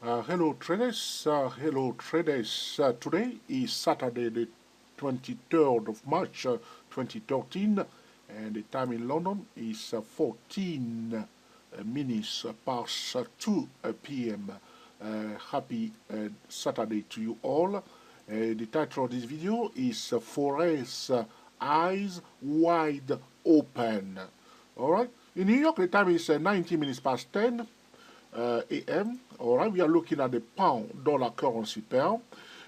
Hello traders, today is Saturday the 23rd of March 2013 and the time in London is 14 minutes past 2 p.m. Happy Saturday to you all. The title of this video is Forex Eyes Wide Open. Alright, in New York the time is 19 minutes past 10 a.m. Alright, we are looking at the pound dollar currency pair.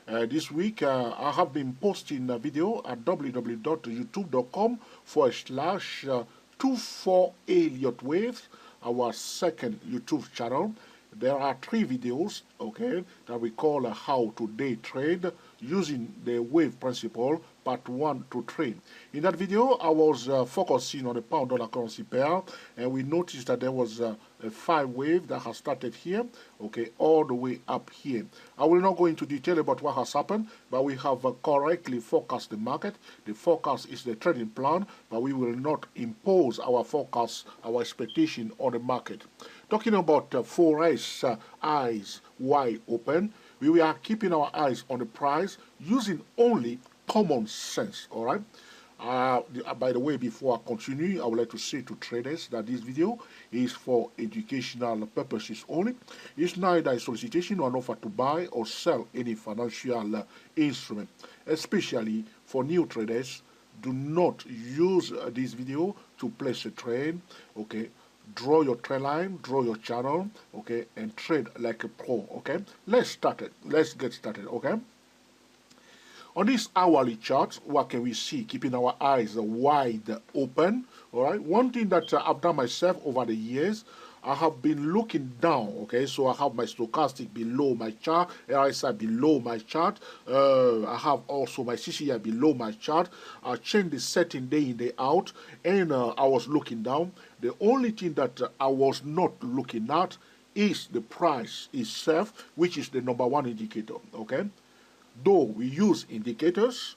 This week I have been posting a video at www.youtube.com/24 Elliott Waves, our second YouTube channel. There are 3 videos, okay, that we call how to day trade using the wave principle, part 1 to 3. In that video, I was focusing on the pound dollar currency pair, and we noticed that there was a 5 wave that has started here, okay, all the way up here. I will not go into detail about what has happened, but we have correctly forecast the market. The forecast is the trading plan, but we will not impose our forecast, our expectation on the market. Talking about Forex eyes wide open, we are keeping our eyes on the price using only common sense, all right? By the way, before I continue, I would like to say to traders that this video is for educational purposes only. It's neither a solicitation or an offer to buy or sell any financial instrument. Especially for new traders, do not use this video to place a trade, okay? Draw your trend line, draw your channel, okay, and trade like a pro, okay? Let's get started, okay? On this hourly chart, what can we see? Keeping our eyes wide open, all right? One thing that I've done myself over the years, I have been looking down, okay? So I have my stochastic below my chart, RSI below my chart. I have also my CCI below my chart. I changed the setting day in, day out, and I was looking down. The only thing that I was not looking at is the price itself, which is the number 1 indicator, okay? Though we use indicators,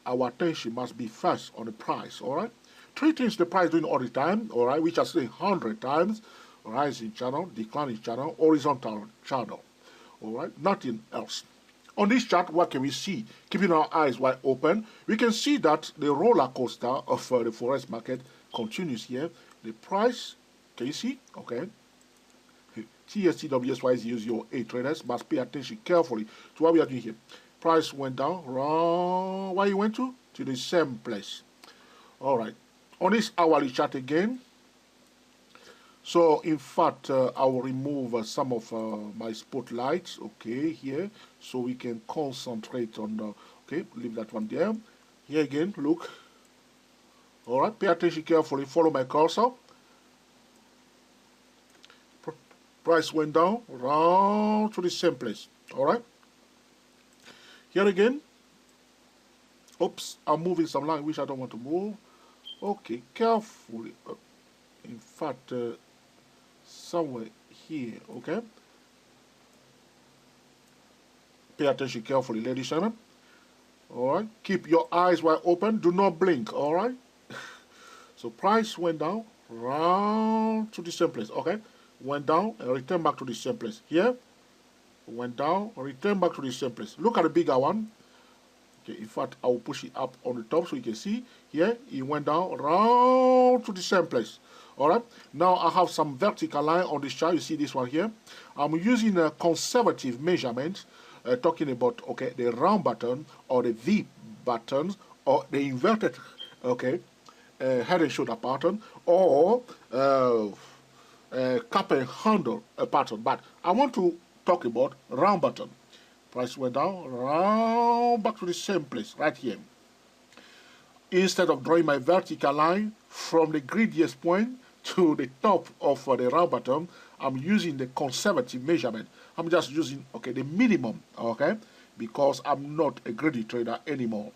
our attention must be first on the price, all right? 3 things the price doing all the time, all right, which I say 100 times: rising channel, declining channel, horizontal channel, all right? Nothing else. On this chart, what can we see? Keeping our eyes wide open, we can see that the roller coaster of the forex market continues here. The price, can you see? Okay. TSTWSYZ, use your A traders, must pay attention carefully to what we are doing here. Price went down, wrong. Where you went to? To the same place. All right. On this hourly chart again. So, in fact, I will remove some of my spotlights, okay, here, so we can concentrate on, okay, leave that one there. Here again, look. All right, pay attention carefully, follow my cursor. Price went down, round to the same place, all right. Here again, oops, I'm moving some line which I don't want to move. Okay, carefully, in fact, somewhere here, okay. Pay attention carefully, ladies and gentlemen. All right, keep your eyes wide open, do not blink, all right. So price went down, round to the same place, okay. Went down and returned back to the same place. Here, went down, returned back to the same place. Look at the bigger one. Okay, in fact, I will push it up on the top so you can see. Here, it went down, round to the same place. All right. Now I have some vertical line on this chart. You see this one here. I'm using a conservative measurement, talking about, okay, the round button or the V buttons or the inverted, okay, head and shoulder pattern or cup and handle pattern. But I want to talk about round button. Price went down, round back to the same place right here. Instead of drawing my vertical line from the greediest point to the top of the round bottom, I'm using the conservative measurement. I'm just using, okay, the minimum, okay, because I'm not a greedy trader anymore.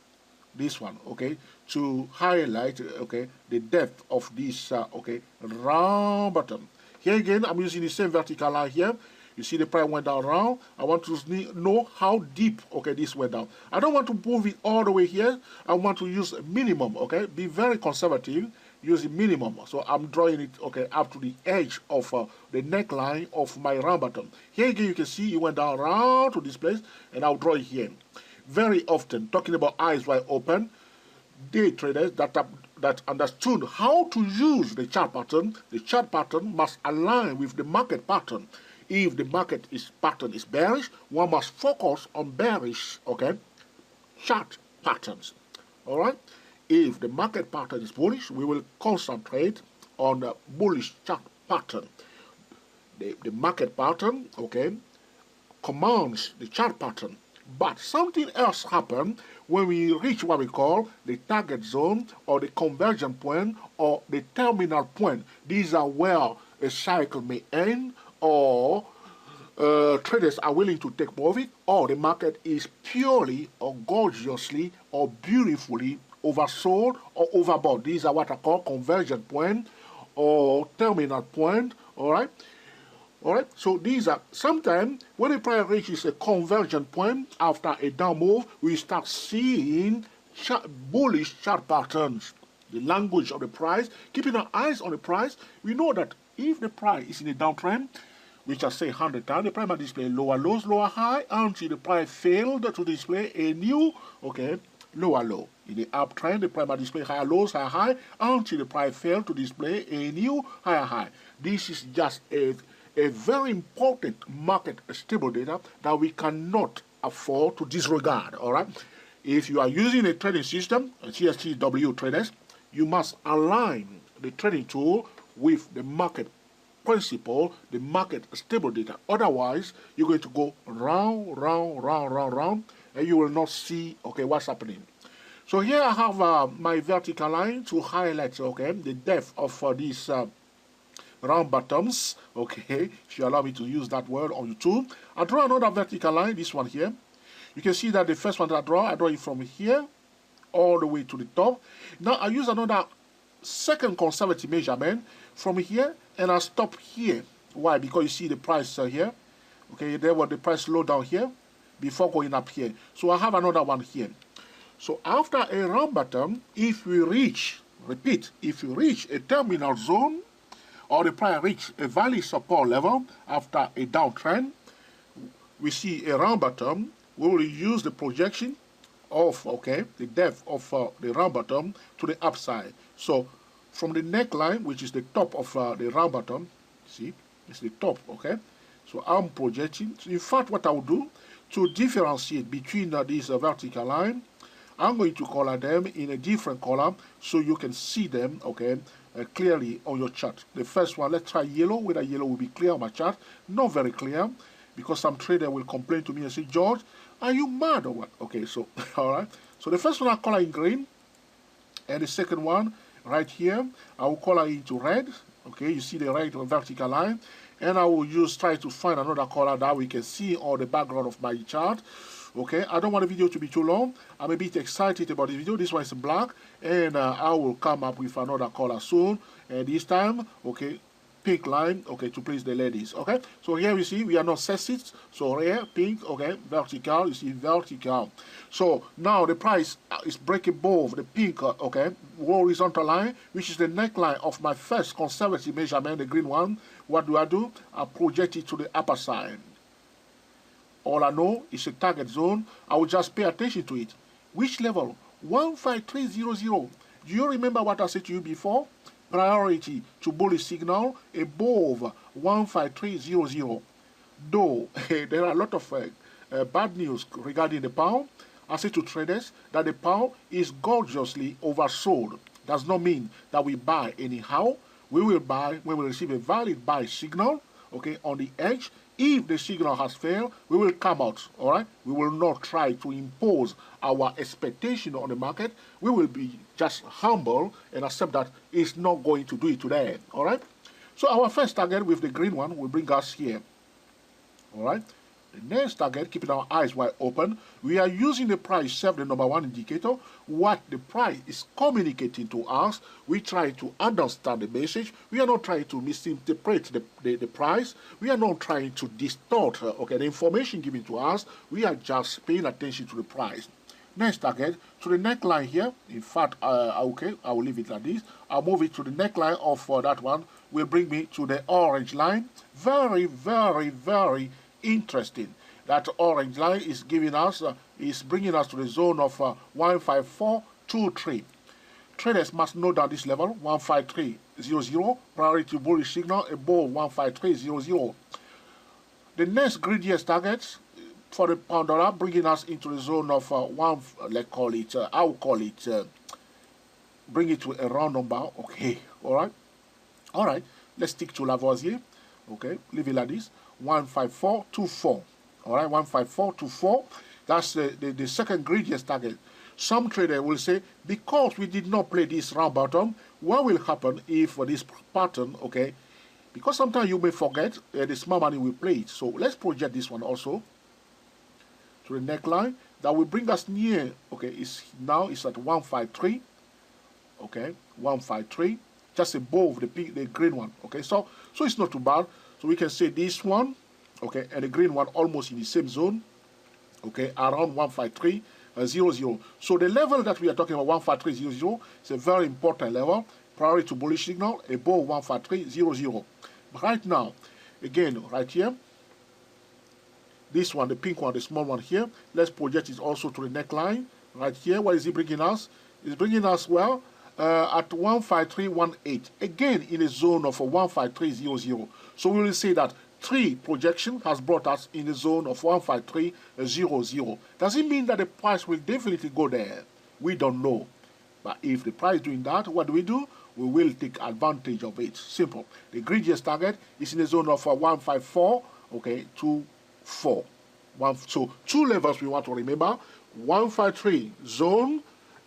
This one, okay, to highlight, okay, the depth of this, okay, round bottom. Here again, I'm using the same vertical line here. You see the price went down round. I want to know how deep, okay, this went down. I don't want to move it all the way here. I want to use a minimum, okay, be very conservative. using minimum. So I'm drawing it, okay, up to the edge of the neckline of my round bottom. Here again, you can see it went down around to this place, and I'll draw it here. Very often, talking about eyes wide open, day traders that understood how to use the chart pattern must align with the market pattern. If the market pattern is bearish, one must focus on bearish, okay, chart patterns. All right. If the market pattern is bullish, we will concentrate on the bullish chart pattern. The market pattern, okay, commands the chart pattern. But something else happens when we reach what we call the target zone or the conversion point or the terminal point. These are where a cycle may end, or traders are willing to take profit, or the market is purely or gorgeously or beautifully oversold or overbought. These are what I call conversion point or terminal point. All right. All right, so these are sometimes when the price reaches a conversion point after a down move, we start seeing bullish chart patterns. The language of the price, keeping our eyes on the price, we know that if the price is in a downtrend, which I say 100 times, the price might display lower lows, lower high, until the price failed to display a new, okay, lower low. In the uptrend, the price might display higher lows, higher high, until the price failed to display a new higher high. This is just a very important market stable data that we cannot afford to disregard, all right? If you are using a trading system, a CSTW traders, you must align the trading tool with the market principle, the market stable data. Otherwise, you're going to go round, and you will not see, okay, what's happening. So here I have my vertical line to highlight, okay, the depth of these round bottoms, okay, if you allow me to use that word on YouTube. I draw another vertical line, this one here. You can see that the first one that I draw it from here all the way to the top. Now I use another second conservative measurement from here, and I stop here. Why? Because you see the price here. Okay, there was the price slow down here before going up here. So I have another one here. So after a round bottom, if we reach, repeat, if we reach a terminal zone, or the price reach a valid support level after a downtrend, we see a round bottom. We will use the projection of, okay, the depth of the round bottom to the upside. So from the neckline, which is the top of the round bottom, see, it's the top, okay? So I'm projecting. So in fact, what I will do to differentiate between these vertical line, I'm going to color them in a different color so you can see them, okay, clearly on your chart. The first one, let's try yellow. Whether yellow will be clear on my chart. Not very clear, because some trader will complain to me and say, George, are you mad or what? Okay, so, all right. So the first one I color in green, and the second one right here, I will color into red. Okay, you see the red vertical line, and I will try to find another color that we can see on the background of my chart. Okay, I don't want the video to be too long. I'm a bit excited about this video. This one is black, and I will come up with another color soon. And this time, okay, pink line, okay, to please the ladies. Okay, so here we see we are not sexist. So here, pink, okay, vertical, you see vertical. So now the price is breaking above the pink, okay, horizontal line, which is the neckline of my first conservative measurement, the green one. What do? I project it to the upper side. All I know is a target zone. I will just pay attention to it. Which level? 15300. Do you remember what I said to you before? Priority to bullish signal above 15300. Though there are a lot of bad news regarding the pound, I say to traders that the pound is gorgeously oversold. Does not mean that we buy anyhow. We will buy when we receive a valid buy signal, okay, on the edge. If the signal has failed, we will come out, all right? We will not try to impose our expectation on the market. We will be just humble and accept that it's not going to do it today, all right? So our first target with the green one will bring us here, all right? The next target, keeping our eyes wide open, we are using the price itself, the number one indicator. What the price is communicating to us, we try to understand the message. We are not trying to misinterpret the price. We are not trying to distort okay, the information given to us. We are just paying attention to the price. next target to the neckline here. In fact, okay, I will leave it like this. I'll move it to the neckline of that one. Will bring me to the orange line. Very, very, very interesting. That orange line is giving us, is bringing us to the zone of 15423. Traders must know that this level 15300, priority bullish signal above 15300. The next greediest targets for the pound dollar, bringing us into the zone of let's call it, I will call it, bring it to a round number. Okay, all right. Let's stick to Lavoisier. Okay, leave it like this, 15424. All right, 15424. That's the second greediest target. Some trader will say, because we did not play this round bottom, what will happen if this pattern, okay, because sometimes you may forget the small money will play it. So let's project this one also to the neckline. That will bring us near, okay, now it's at 153, okay, 153, just above the green one, okay, so it's not too bad. So we can say this one, okay, and the green one almost in the same zone, okay, around 153. 00. So the level that we are talking about, 15300, is a very important level, priority to bullish signal above 15300. But right now, again, right here, this one, the pink one, the small one here, let's project it also to the neckline. Right here, what is it bringing us? It's bringing us, well, at 15318, again in a zone of 15300. So we will say that 3 projection has brought us in the zone of 15300. Does it mean that the price will definitely go there? We don't know. But if the price is doing that, what do? We will take advantage of it. Simple. The greediest target is in the zone of 154, okay, to 4. So 2 levels we want to remember, 153 zone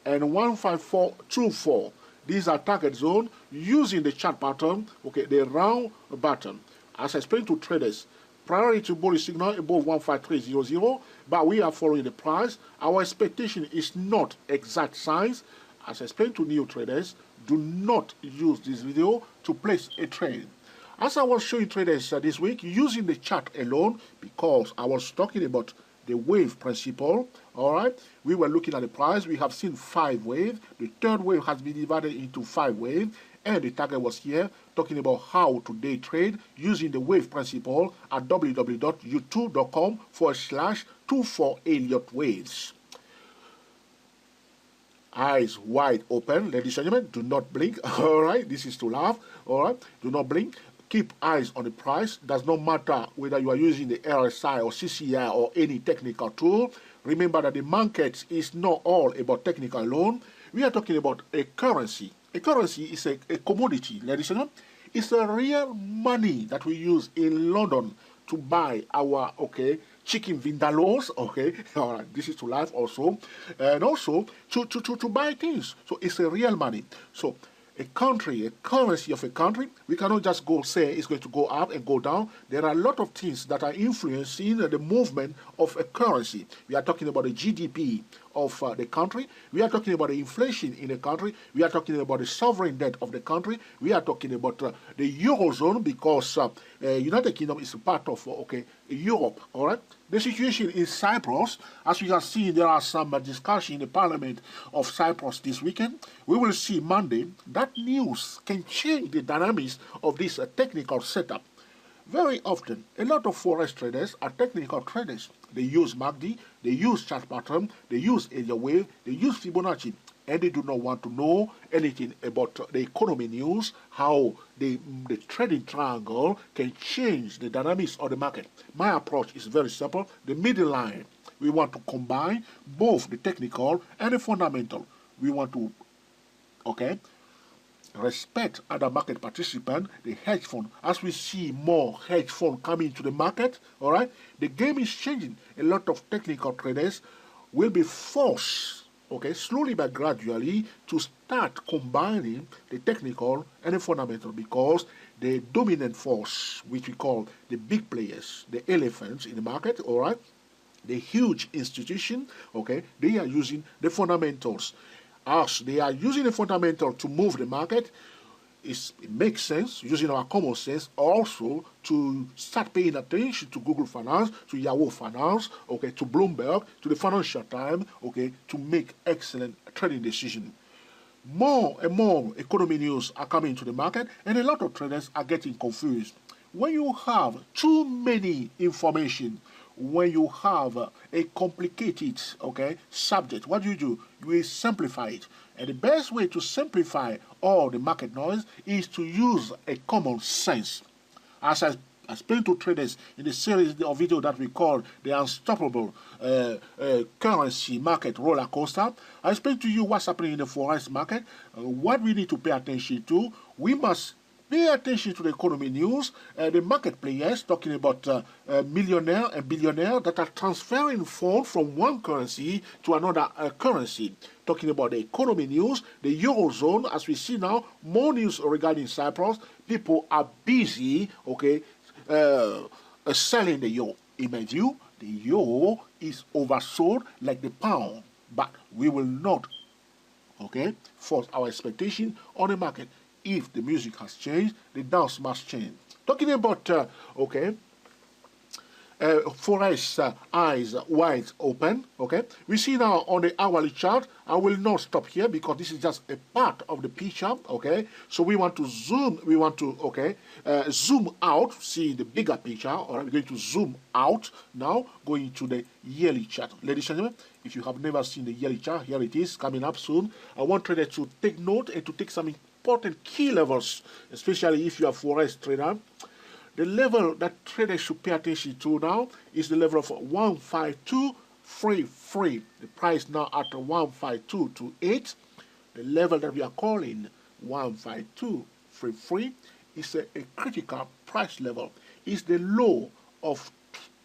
and 15424. These are target zone using the chart pattern, okay, the round pattern. As I explained to traders, priority to bullish signal above 15300, but we are following the price. Our expectation is not exact science. As I explained to new traders, do not use this video to place a trade. As I was showing traders this week, using the chart alone, because I was talking about the wave principle, all right? We were looking at the price. We have seen 5 waves. The third wave has been divided into 5 waves. And the target was here, talking about how to day trade using the wave principle at www.youtube.com/24 Elliott waves. Eyes wide open, ladies and gentlemen. Do not blink. All right, this is to laugh. All right, do not blink. Keep eyes on the price. Does not matter whether you are using the RSI or CCI or any technical tool. Remember that the market is not all about technical alone. We are talking about a currency. A currency is a commodity, ladies and gentlemen. It's a real money that we use in London to buy our, okay, chicken vindaloo, okay, all right, this is to life also, and also to buy things. So it's a real money. So a country, a currency of a country, we cannot just go say it's going to go up and go down. There are a lot of things that are influencing the movement of a currency. We are talking about the GDP of the country. We are talking about the inflation in the country. We are talking about the sovereign debt of the country. We are talking about the Eurozone, because United Kingdom is a part of Europe, all right? The situation in Cyprus, as we have seen, there are some discussion in the Parliament of Cyprus this weekend. We will see Monday. That news can change the dynamics of this technical setup. Very often, a lot of Forex traders are technical traders. They use MACD, they use chart pattern, they use area wave, they use Fibonacci, and they do not want to know anything about the economy news, how the trading triangle can change the dynamics of the market. My approach is very simple. The middle line, we want to combine both the technical and the fundamental. We want to, okay, respect other market participants, the hedge fund. As we see more hedge fund coming to the market, all right, the game is changing. A lot of technical traders will be forced, okay, slowly but gradually, to start combining the technical and the fundamental, because the dominant force, which we call the big players, the elephants in the market, all right, the huge institution, okay, they are using the fundamentals. As they are using the fundamental to move the market, it makes sense, using our common sense, also to start paying attention to Google Finance, to Yahoo Finance, okay, to Bloomberg, to the Financial Times, okay, to make excellent trading decisions. More and more economy news are coming to the market, and a lot of traders are getting confused. When you have too many information, when you have a complicated, okay, subject, what do? You will simplify it. And the best way to simplify all the market noise is to use a common sense. As I explained to traders in the series of video that we call the Unstoppable Currency Market Roller Coaster, I explained to you what's happening in the Forex market, what we need to pay attention to. We must pay attention to the economy news, the market players talking about millionaire and billionaire that are transferring funds from one currency to another currency. Talking about the economy news, the Eurozone, as we see now, more news regarding Cyprus. People are busy, okay, selling the euro. In my view, the euro is oversold like the pound, but we will not, okay, force our expectation on the market. If the music has changed, the dance must change. Talking about, okay, Forex eyes wide open, okay. We see now on the hourly chart, I will not stop here because this is just a part of the picture, okay. So we want to zoom, okay, zoom out, see the bigger picture. All right, we're going to zoom out now, going to the yearly chart. Ladies and gentlemen, if you have never seen the yearly chart, here it is, coming up soon. I want traders to take note and to take some important key levels, especially if you are Forex trader. The level that traders should pay attention to now is the level of 15233. The price now at 15228. The level that we are calling 15233 is a critical price level. It's the low of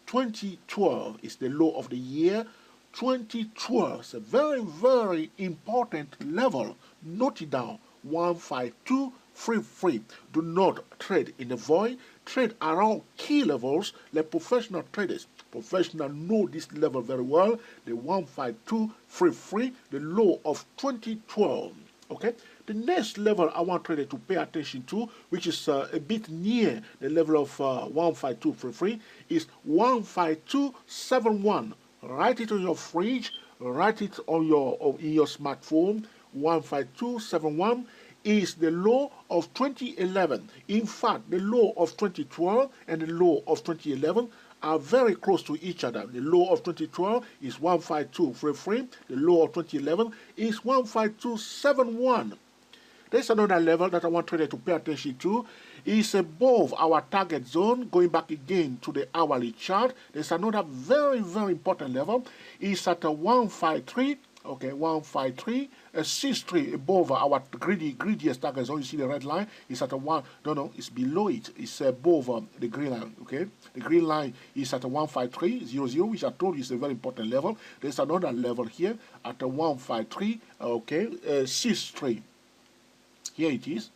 2012. It's the low of the year 2012. It's a very, very important level. Note it down. 15233. Do not trade in the void. Trade around key levels like professional traders. Professionals know this level very well. The 15233, the low of 2012. Okay. The next level I want traders to pay attention to, which is a bit near the level of 15233, is 15271. Write it on your fridge. Write it on in your smartphone. 15271 is the low of 2011. In fact, the low of 2012 and the low of 2011 are very close to each other. The low of 2012 is 15233. The low of 2011 is 15271. There's another level that I want traders to pay attention to. It's above our target zone. Going back again to the hourly chart, there's another very, very important level. It's at a 153. Okay, 15363 above our greediest target zone. You see the red line is at a one. No, it's below it. It's above the green line. Okay, the green line is at a 15300, which I told you is a very important level. There's another level here at a 153. Okay, 63. Here it is,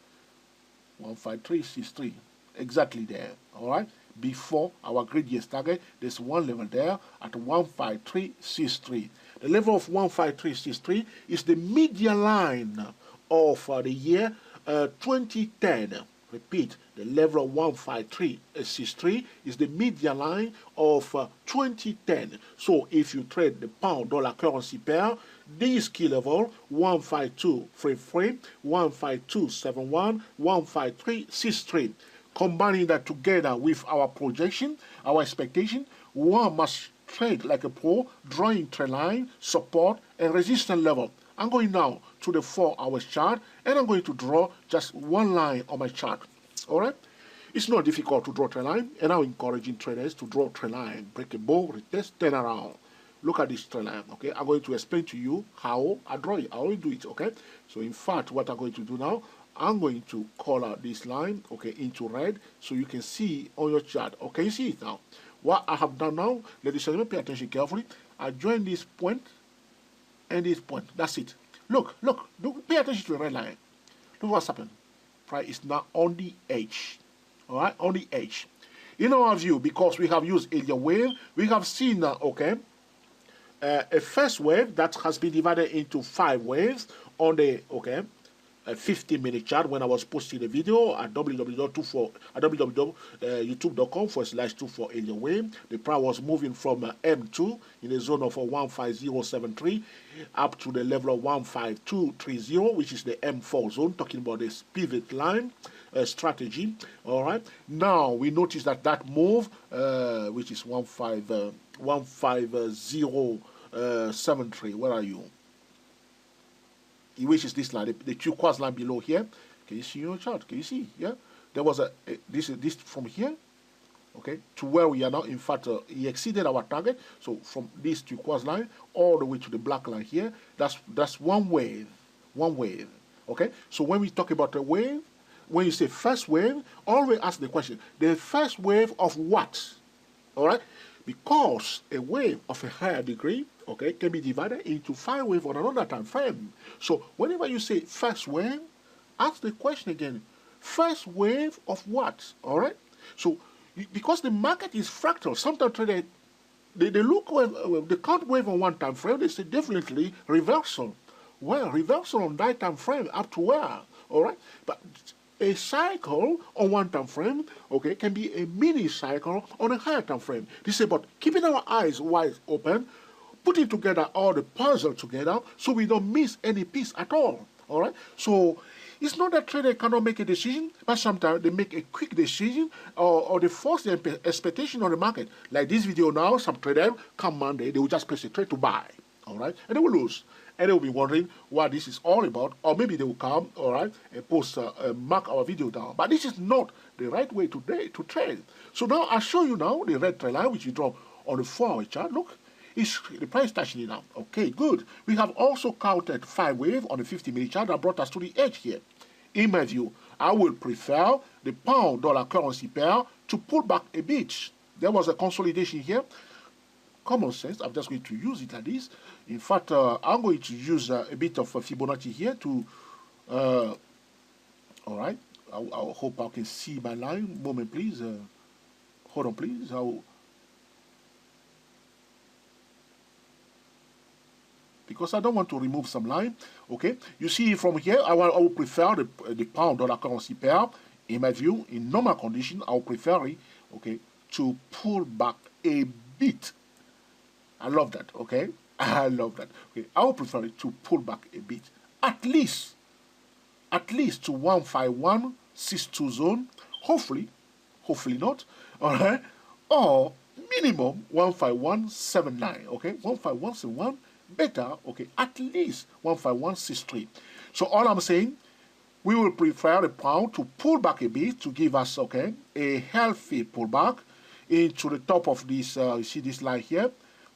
15363. Exactly there. All right. Before our greediest target, there's one level there at 15363. The level of 15363 is the median line of the year 2010. Repeat, the level of 15363 is the median line of 2010. So if you trade the pound-dollar currency pair, this key level 15233, 15271, 15363. Combining that together with our projection, our expectation, one must trade like a pro, drawing trend line, support, and resistance level. I'm going now to the 4-hour chart, and I'm going to draw just one line on my chart. All right? It's not difficult to draw trend line, and I'm encouraging traders to draw trend line, break a bow, retest, turn around. Look at this trend line, okay? I'm going to explain to you how I draw it. I will do it, okay? So in fact, what I'm going to do now, I'm going to color this line, okay, into red, so you can see on your chart. Okay, you see it now. What I have done now, ladies and gentlemen, pay attention carefully. I join this point and this point. That's it. Look, pay attention to the red line. Look what's happened. Price is now on the edge. All right, on the edge. In our view, because we have used alien wave, we have seen, okay, a first wave that has been divided into 5 waves on the, okay, 50-minute chart when I was posting a video at www.youtube.com/248 away. The price was moving from M2 in a zone of 15073 up to the level of 15230, which is the M4 zone, talking about this pivot line strategy. All right. Now we notice that that move, which is 15073. Where are you? Which is this line, the turquoise line below here. Can you see your chart? Can you see? Yeah. There was this from here, okay, to where we are now. In fact, he exceeded our target. So from this turquoise line all the way to the black line here, that's one wave. Okay. So when we talk about a wave, when you say first wave, always ask the question: the first wave of what? All right. Because a wave of a higher degree, okay, can be divided into 5 waves on another time frame. So whenever you say first wave, ask the question again: first wave of what? All right. So because the market is fractal, sometimes they look they count wave on one time frame. They say definitely reversal. Well, reversal on that time frame up to where? All right. But a cycle on one time frame, okay, can be a mini cycle on a higher time frame. This is about keeping our eyes wide open, putting together all the puzzle together so we don't miss any piece at all. All right. So it's not that trader cannot make a decision, but sometimes they make a quick decision or they force their expectation on the market. Like this video now, some trader come Monday, they will just place a trade to buy. All right, and they will lose. And they will be wondering what this is all about, or maybe they will come, all right, and post, mark our video down. But this is not the right way today to trade. So now I'll show you now the red trend line, which you draw on the 4-hour chart. Look, the price touching it now. Okay, good. We have also counted 5 waves on the 50-minute chart that brought us to the edge here. In my view, I will prefer the pound-dollar currency pair to pull back a bit. There was a consolidation here. Common sense, I'm just going to use it like this. In fact, I'm going to use a bit of Fibonacci here to, all right, I hope I can see my line. Moment, please. Hold on, please. Because I don't want to remove some line, okay? You see from here, I will prefer the pound-dollar currency pair. In my view, in normal condition, I will prefer it, okay, to pull back a bit. I love that, okay? I love that. Okay, I would prefer it to pull back a bit. At least to 15162 zone. Hopefully not, all right? Or minimum 15179, okay? 15171, better, okay? At least 15163. So all I'm saying, we will prefer the pound to pull back a bit to give us, okay, a healthy pullback into the top of this, you see this line here,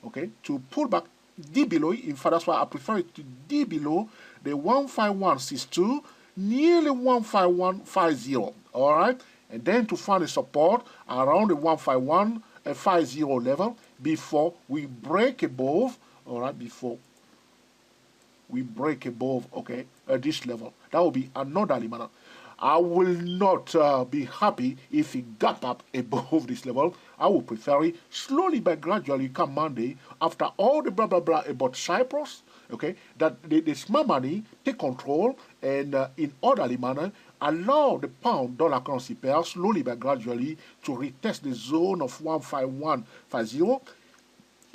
okay, to pull back deep below. In fact, that's why I prefer it to deep below the 15162, nearly 15150. All right, and then to find a support around the 15150 level before we break above. All right, before we break above, okay, this level. That will be another limit. I will not be happy if it gap up above this level. I will prefer it slowly but gradually come Monday, after all the blah blah blah about Cyprus, okay, that the smart money take control and in orderly manner allow the pound-dollar currency pair slowly but gradually to retest the zone of 15150.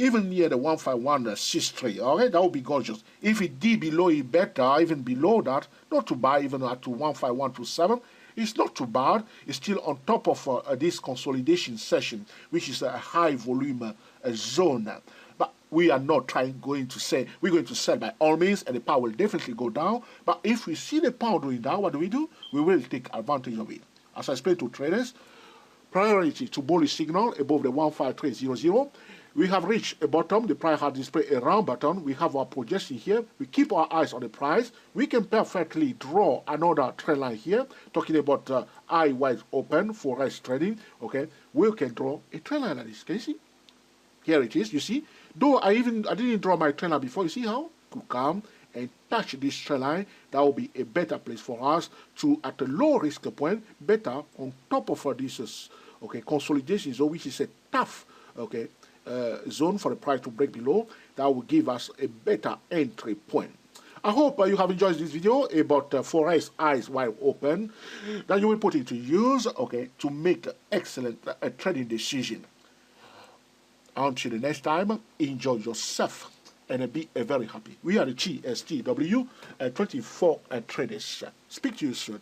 Even near the 15163, okay, that would be gorgeous. If it did below it better, even below that, not too bad, even at to 15127, it's not too bad. It's still on top of this consolidation session, which is a high volume zone. But we are not going to say, we're going to sell by all means, and the pound will definitely go down. But if we see the pound going down, what do? We will take advantage of it. As I explained to traders, priority to bullish signal above the 15300. We have reached a bottom. The price has displayed a round bottom. We have our projection here. We keep our eyes on the price. We can perfectly draw another trend line here, talking about eye wide open Forex trading. Okay, we can draw a trend line like this. Can you see? Here it is. You see? Though I didn't draw my trend line before. You see how? To come and touch this trend line, that will be a better place for us to, at a low risk point, better on top of this, okay, consolidation zone, which is a tough, okay, zone for the price to break below. That will give us a better entry point. I hope you have enjoyed this video about Forex eyes wide open, that you will put it to use, okay, to make excellent trading decision. Until the next time, enjoy yourself and be very happy. We are the GSTW 24 traders. Speak to you soon.